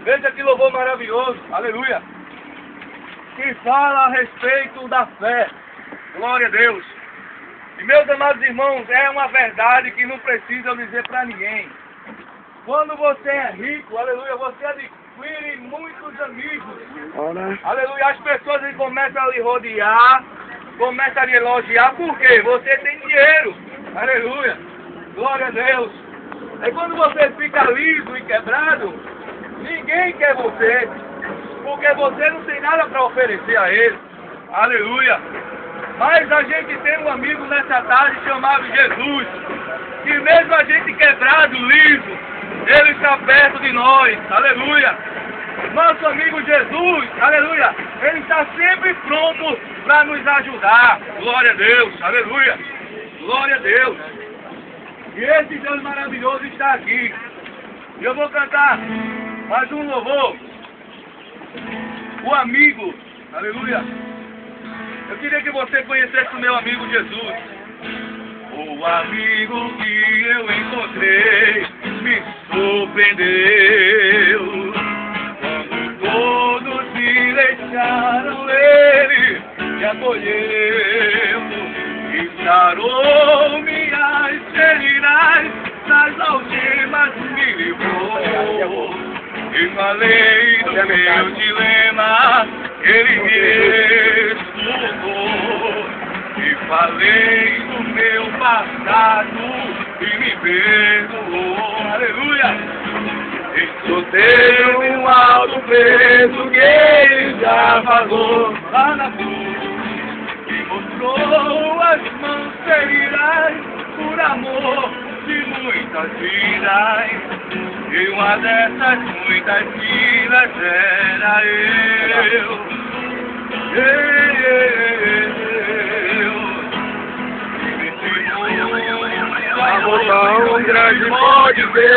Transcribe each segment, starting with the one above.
Veja que louvor maravilhoso, aleluia, que fala a respeito da fé. Glória a Deus. E meus amados irmãos, é uma verdade que não precisa eu dizer para ninguém. Quando você é rico, aleluia, você adquire muitos amigos. Aleluia, as pessoas começam a lhe rodear, começam a lhe elogiar, por quê? Você tem dinheiro. Aleluia, glória a Deus. E quando você fica liso e quebrado, ninguém quer você, porque você não tem nada para oferecer a ele. Aleluia. Mas a gente tem um amigo nessa tarde chamado Jesus, que mesmo a gente quebrado, liso, ele está perto de nós. Aleluia. Nosso amigo Jesus, aleluia, ele está sempre pronto para nos ajudar. Glória a Deus, aleluia. Glória a Deus. E esse Deus maravilhoso está aqui. E eu vou cantar mais um louvor. O amigo, aleluia. Eu queria que você conhecesse o meu amigo Jesus. O amigo que eu encontrei me surpreendeu. Quando todos me deixaram, ele me acolheu. E sarou minhas feridas, das algemas me livrou. E falei do meu dilema, ele me estudou. E falei do meu passado e me perdoou. Aleluia! Escutei um alto preço que ele já pagou lá na cruz. E mostrou as mãos feridas por amor de muitas vidas. E uma dessas muitas vidas era eu. Amor tão grande pode ver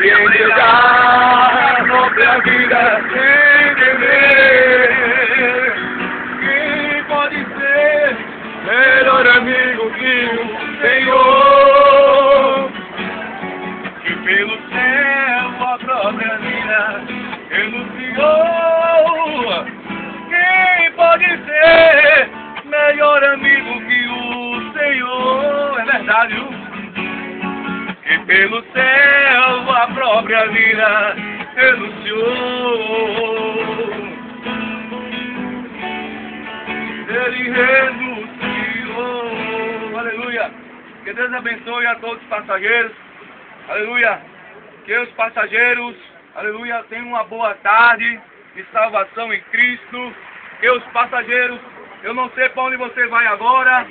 e entregar a própria vida sem temer. Quem pode ser melhor amigo que o Senhor, que pelo céu a própria vida renunciou? Quem pode ser melhor amigo que o Senhor? É verdade, viu? Que pelo céu a própria vida renunciou. Ele renunciou. Aleluia. Que Deus abençoe a todos os passageiros. Aleluia. Que os passageiros, aleluia, tenham uma boa tarde de salvação em Cristo. Que os passageiros, eu não sei para onde você vai agora,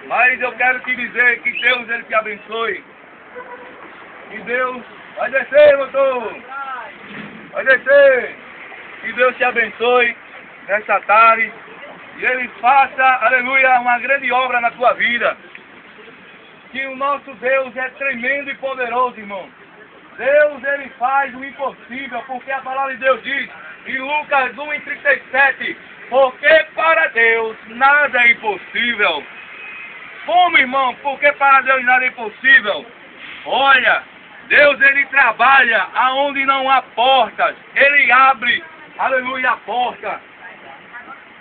mas eu quero te dizer que Deus, ele te abençoe. Que Deus vai descer, doutor. Vai descer. Que Deus te abençoe nesta tarde. E ele faça, aleluia, uma grande obra na tua vida. Que o nosso Deus é tremendo e poderoso, irmão. Deus, ele faz o impossível, porque a palavra de Deus diz, em Lucas 1:37, porque para Deus nada é impossível. Como, irmão? Porque para Deus nada é impossível. Olha, Deus, ele trabalha aonde não há portas. Ele abre, aleluia, a porta.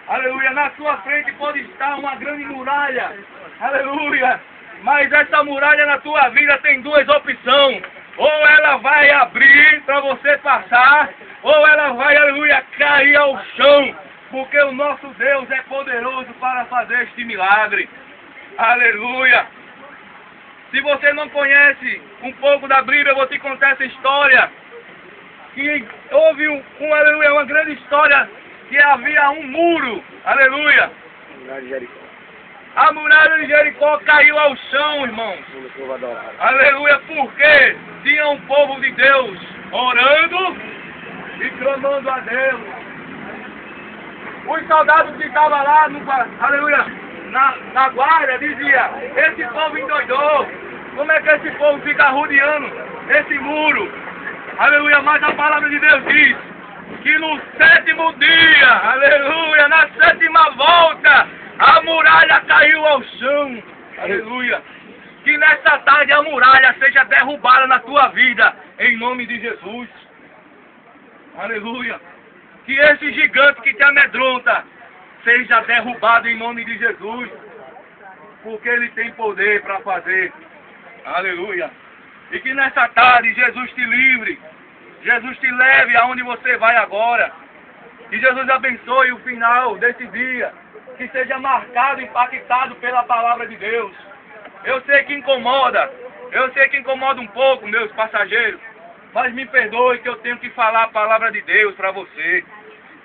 Aleluia, na sua frente pode estar uma grande muralha. Aleluia. Mas essa muralha na tua vida tem duas opções. Ou ela vai abrir para você passar, ou ela vai, aleluia, cair ao chão. Porque o nosso Deus é poderoso para fazer este milagre. Aleluia. Se você não conhece um pouco da Bíblia, eu vou te contar essa história. Que houve aleluia, uma grande história, que havia um muro. Aleluia. A muralha de Jericó caiu ao chão, irmãos. Aleluia, porque tinha um povo de Deus orando e clamando a Deus. Os soldados que estavam lá, aleluia, na guarda, dizia: esse povo endoidou. Como é que esse povo fica rodeando esse muro? Aleluia, mas a palavra de Deus diz que no sétimo dia, aleluia, na sétima volta, a muralha caiu ao chão. Aleluia. Que nessa tarde a muralha seja derrubada na tua vida, em nome de Jesus. Aleluia. Que esse gigante que te amedronta seja derrubado em nome de Jesus. Porque Ele tem poder para fazer. Aleluia. E que nessa tarde Jesus te livre. Jesus te leve aonde você vai agora. Que Jesus abençoe o final desse dia. Que seja marcado, impactado pela palavra de Deus. Eu sei que incomoda. Eu sei que incomoda um pouco, meus passageiros. Mas me perdoe que eu tenho que falar a palavra de Deus para você.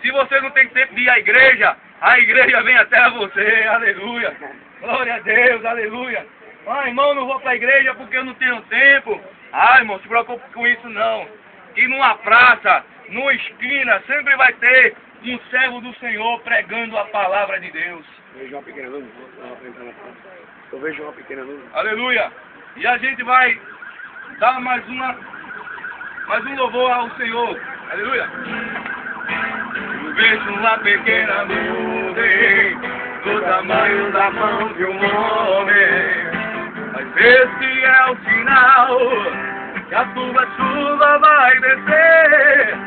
Se você não tem tempo de ir à igreja, a igreja vem até você. Aleluia. Glória a Deus, aleluia. Ah, irmão, não vou para a igreja porque eu não tenho tempo. Ah, irmão, se preocupe com isso não. Que numa praça, numa esquina, sempre vai ter um servo do Senhor pregando a palavra de Deus. Eu vejo uma pequena nuvem. Eu vejo uma pequena nuvem. Aleluia. E a gente vai dar mais um louvor ao Senhor. Aleluia. Eu vejo uma pequena nuvem do tamanho da mão de um homem. Mas esse é o sinal que a tua chuva vai descer.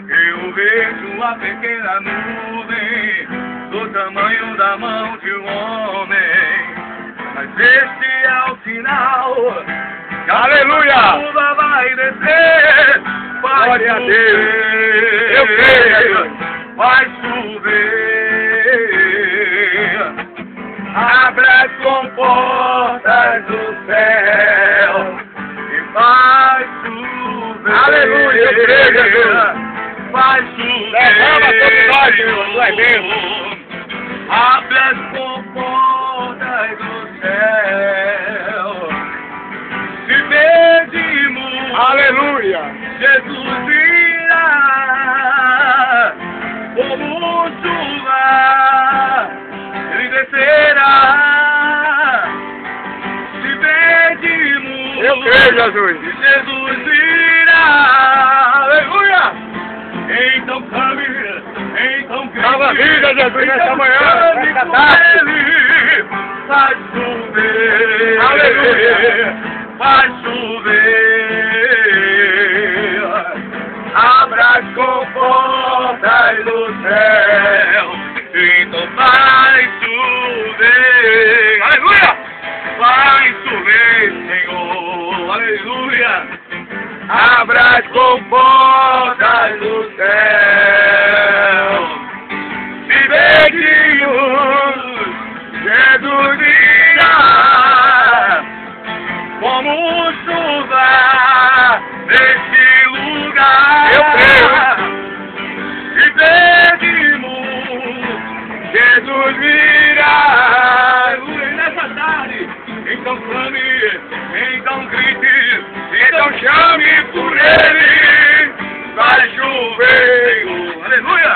Eu vejo uma pequena nuvem do tamanho da mão de um homem. Mas esse é o sinal que a chuva vai descer. Glória a Deus. Eu creio. Vai chover. Abra as comportas do céu e vai chover. Aleluia, eu creio, Jesus. Vai chover. Derrama sobre nós, Senhor, tu é Deus. Abre as comportas do céu. Se pedimos, Aleluia. Jesus virá como chuva, Ele descerá. Se pedimos, Eu creio, Jesus. Jesus virá. Aleluia. Então clame, então grite. Salva a vida, Jesus, nessa Então manhã, clame nessa com tarde. Ele. Vai chover. Aleluia. Vai chover. Abra as comportas do céu. Então vai chover. Aleluia. Vai chover, Senhor. Aleluia. Abra as comportas do céu. Se pedimos, Jesus virá como chuva neste lugar. Eu creio. Se pedimos, Jesus virá. Aleluia. Nessa tarde, então clame, então grite, então chame por Ele. Vai chover, aleluia.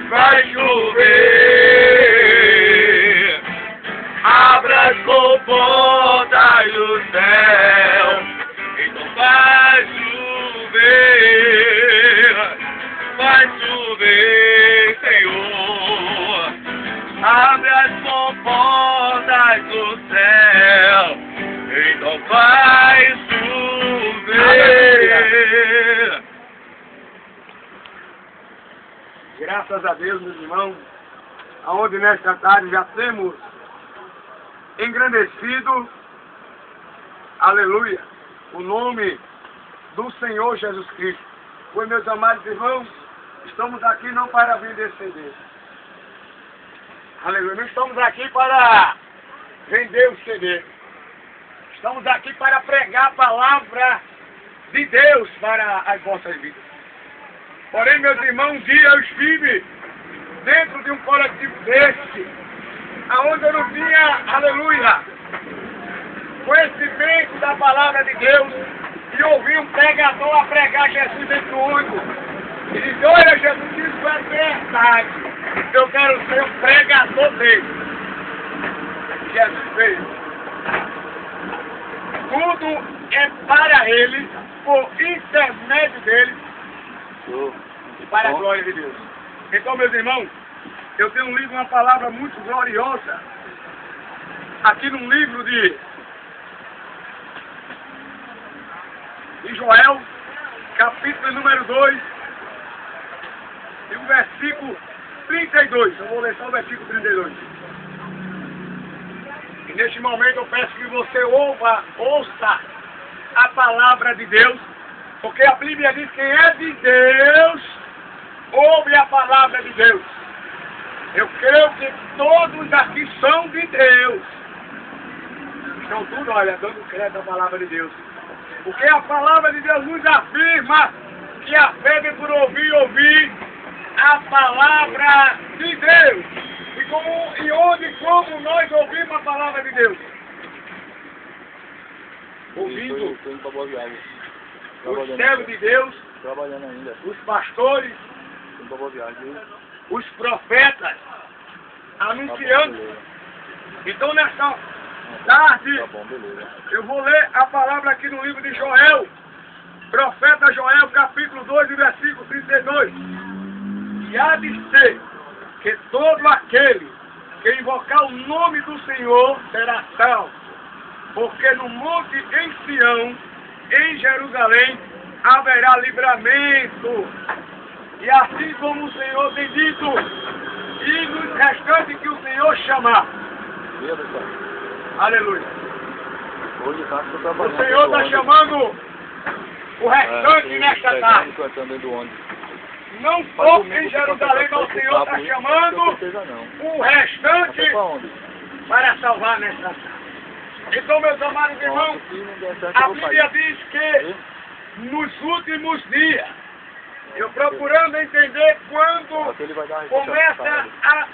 Vai chover. Abra as comportas do céu. Então vai chover. Vai chover, Senhor. Abre as comportas do céu. Então vai chover. Graças a Deus, meus irmãos, aonde nesta tarde já temos engrandecido, aleluia, o nome do Senhor Jesus Cristo. Pois, meus amados irmãos, estamos aqui não para vender CD. Aleluia, não estamos aqui para vender o CD. Estamos aqui para pregar a palavra de Deus para as vossas vidas. Porém, meus irmãos, um dia eu estive dentro de um coletivo deste, aonde eu não tinha, aleluia, conhecimento da palavra de Deus, e ouvi um pregador a pregar Jesus dentro do único. E disse: olha, Jesus, isso é verdade. Eu quero ser um pregador dele. Jesus fez. Tudo é para ele, por intermédio dele, e para a glória de Deus. Então, meus irmãos, eu tenho lido uma palavra muito gloriosa aqui num livro de de Joel, capítulo número 2, e o versículo 32. Eu vou ler só o versículo 32. E neste momento eu peço que você ouça a palavra de Deus, porque a Bíblia diz que quem é de Deus, ouve a palavra de Deus. Eu creio que todos aqui são de Deus. Estão tudo, olha, dando crédito à palavra de Deus. Porque a palavra de Deus nos afirma que a fé vem por ouvir a palavra de Deus. E onde e como nós ouvimos a palavra de Deus? Ouvindo os servos de Deus, os pastores, os profetas, anunciando. Então nessa tarde, eu vou ler a palavra aqui no livro de Joel, profeta Joel, capítulo 2, versículo 32. E há de ser que todo aquele que invocar o nome do Senhor será salvo, porque no monte em Sião, em Jerusalém, haverá livramento. E assim como o Senhor tem dito, e nos restantes que o Senhor chamar. Aleluia. O Senhor está chamando o restante nesta tarde. Não só em Jerusalém, mas o Senhor está chamando o restante para salvar nesta tarde. Então, meus amados irmãos, a Bíblia diz que nos últimos dias, eu procurando entender quando começa a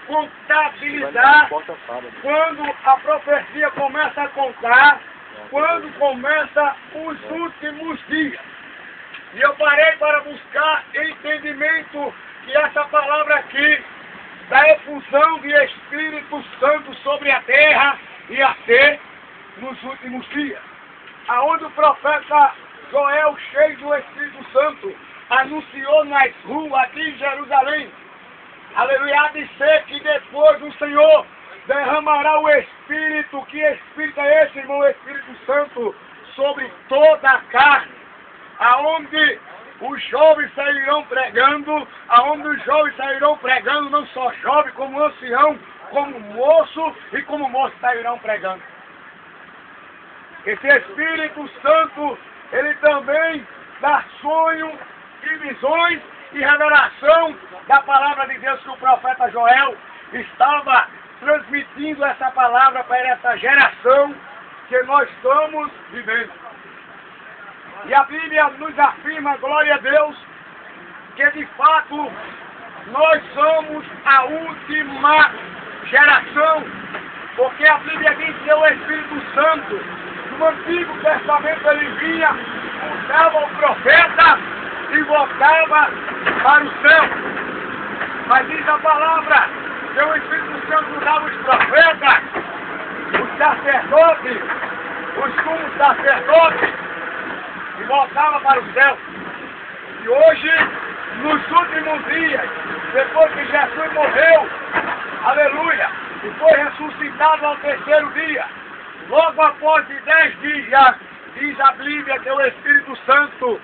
contabilizar, quando a profecia começa a contar, quando começa os últimos dias. E eu parei para buscar entendimento que essa palavra aqui, da efusão de Espírito Santo sobre a terra, ia ser nos últimos dias. Aonde o profeta Joel, cheio do Espírito Santo, anunciou nas ruas aqui em Jerusalém. Aleluia, há de ser que depois o Senhor derramará o Espírito. Que Espírito é esse, irmão? O Espírito Santo sobre toda a carne. Aonde os jovens sairão pregando, não só jovem, como ancião, como moço e como moço sairão pregando. Esse Espírito Santo, ele também dá sonho e visões e revelação da palavra de Deus, que o profeta Joel estava transmitindo essa palavra para essa geração que nós estamos vivendo. E a Bíblia nos afirma, glória a Deus, que de fato nós somos a última geração, porque a Bíblia diz que o Espírito Santo, no Antigo Testamento, ele vinha, usava o profeta e voltava para o céu. Mas diz a palavra que o Espírito Santo usava os profetas, os sacerdotes, os sumos sacerdotes, e voltava para o céu. E hoje, nos últimos dias, depois que Jesus morreu, aleluia, e foi ressuscitado ao terceiro dia, logo após de 10 dias, diz a Bíblia que o Espírito Santo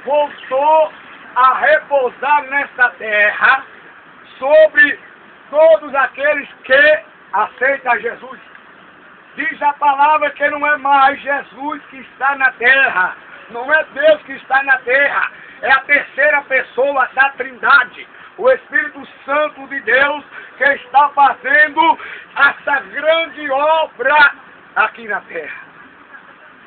voltou a repousar nesta terra sobre todos aqueles que aceitam Jesus. Diz a palavra que não é mais Jesus que está na terra, não é Deus que está na terra, é a terceira pessoa da Trindade, o Espírito Santo de Deus, que está fazendo essa grande obra aqui na terra.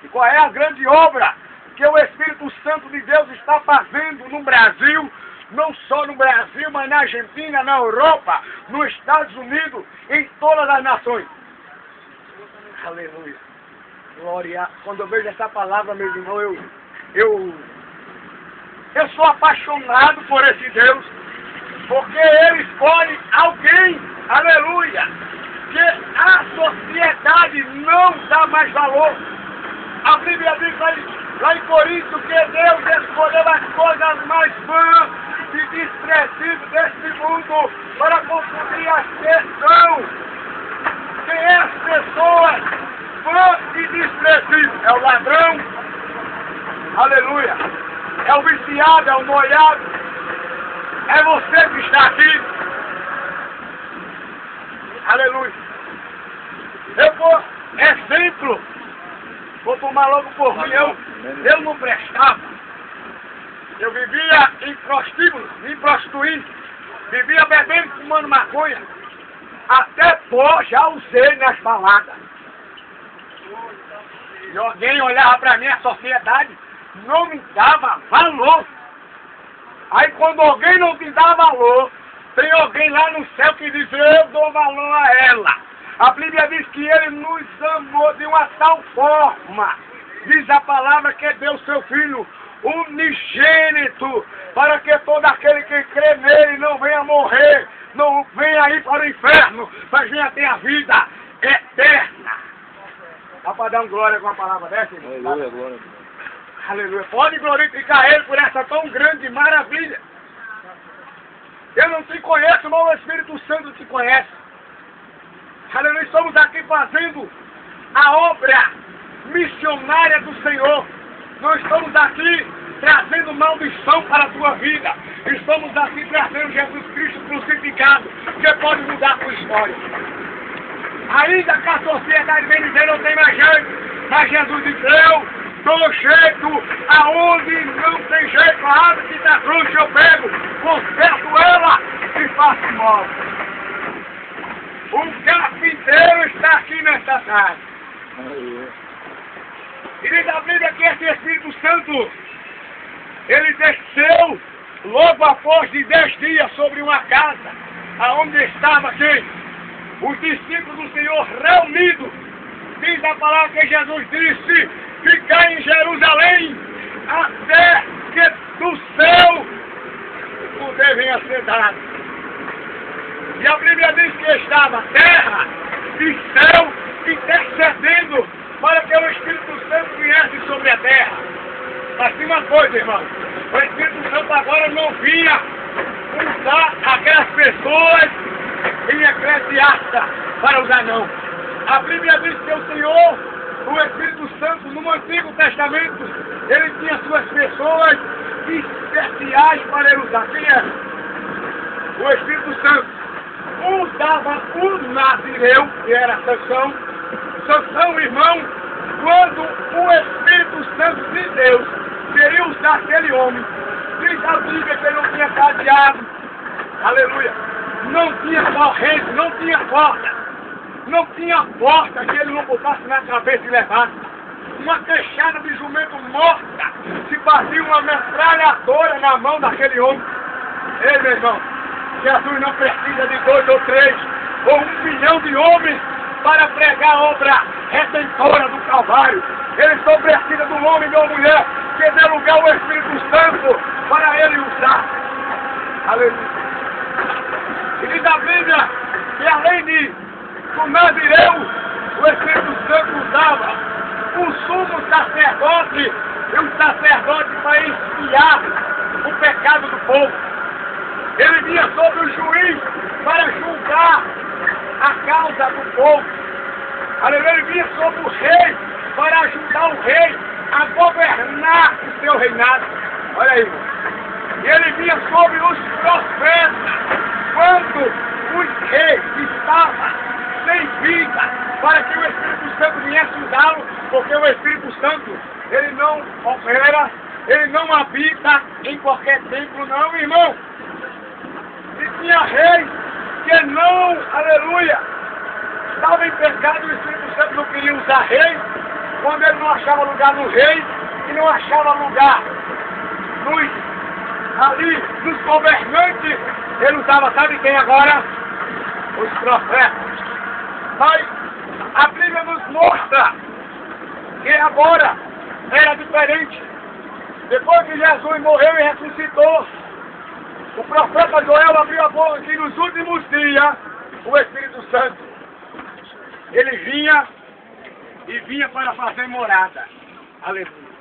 E qual é a grande obra que o Espírito Santo de Deus está fazendo no Brasil? Não só no Brasil, mas na Argentina, na Europa, nos Estados Unidos, em todas as nações. Aleluia. Glória. Quando eu vejo essa palavra, meu irmão, eu sou apaixonado por esse Deus, porque Ele escolhe alguém, aleluia, que a sociedade não dá mais valor. A Bíblia diz lá em Coríntios que Deus escolheu as coisas mais vãs e desprezíveis deste mundo para confundir as pessoas. Quem é as pessoas vãs e desprezíveis? É o ladrão, Aleluia. É o viciado, é o noiado. É você que está aqui. Aleluia. Eu vou, exemplo, vou tomar logo por mim. Eu não prestava. Eu vivia em prostíbulo, me prostituindo. Vivia bebendo, fumando maconha. Até pó já usei nas baladas. E alguém olhava pra mim, a sociedade não me dava valor. Aí quando alguém não te dá valor, tem alguém lá no céu que diz, eu dou valor a ela. A Bíblia diz que ele nos amou de uma tal forma. Diz a palavra que deu seu Filho unigênito, para que todo aquele que crê nele não venha morrer, não venha ir para o inferno, mas venha ter a vida eterna. Dá para dar um glória com a palavra dessa, irmão? Aleluia, glória. Aleluia. Pode glorificar ele por essa tão grande maravilha. Eu não te conheço, mas o Espírito Santo te conhece. Aleluia. Estamos aqui fazendo a obra missionária do Senhor. Nós estamos aqui trazendo maldição para a tua vida. Estamos aqui trazendo Jesus Cristo crucificado, que pode mudar a tua história. Ainda que a sociedade vem dizer não tem mais jeito, mas Jesus disse, eu dou jeito aonde não tem jeito, a árvore que está frouxa eu pego, conserto ela e faço móvel. O carpinteiro está aqui nesta tarde. E diz a Bíblia que esse Espírito Santo, ele desceu logo após de 10 dias sobre uma casa, aonde estava quem? Os discípulos do Senhor reunidos. Diz a palavra que Jesus disse, ficai em Jerusalém, até que do céu o poder venha a ser dado. E a Bíblia diz que estava terra e céu intercedendo para que o Espírito Santo viesse sobre a terra. Mas tem uma coisa, irmão, o Espírito Santo agora não vinha usar aquelas pessoas em Eclesiastes para usar não. A Bíblia diz que o Senhor, o Espírito Santo, no Antigo Testamento, ele tinha suas pessoas especiais para ele usar. Quem era? O Espírito Santo usava o Nazireu, que era Sansão. Sansão, irmão, quando o Espírito Santo de Deus queria usar aquele homem, diz a Bíblia que ele não tinha cadeado, aleluia, não tinha corrente, não tinha porta que ele não botasse na cabeça e levasse. Uma queixada de jumento morta, se fazia uma metralhadora na mão daquele homem. Ei, meu irmão, Jesus não precisa de 2 ou 3 ou 1 milhão de homens para pregar a obra redentora do Calvário. Ele só precisa de um homem e de uma mulher que dê lugar ao Espírito Santo para ele usar. Aleluia. E diz a Bíblia que além do Nazireu, o Espírito Santo usava o sumo sacerdote e o sacerdote para expiar o pecado do povo. Ele vinha sobre o juiz para julgar a causa do povo. Ele vinha sobre o rei para ajudar o rei a governar o seu reinado. Olha aí, irmão. E ele vinha sobre os profetas quando os reis estavam sem vida, para que o Espírito Santo viesse usá-lo, porque o Espírito Santo, ele não opera, ele não habita em qualquer templo, não, irmão. E tinha reis que não, aleluia, estava em pecado, o Espírito Santo não queria usar rei, quando ele não achava lugar no rei, e não achava lugar nos governantes, ele usava, sabe quem agora? Os profetas. Mas a Bíblia nos mostra que agora era diferente. Depois que Jesus morreu e ressuscitou, o profeta Joel abriu a boca que nos últimos dias o Espírito Santo, ele vinha para fazer morada. Aleluia.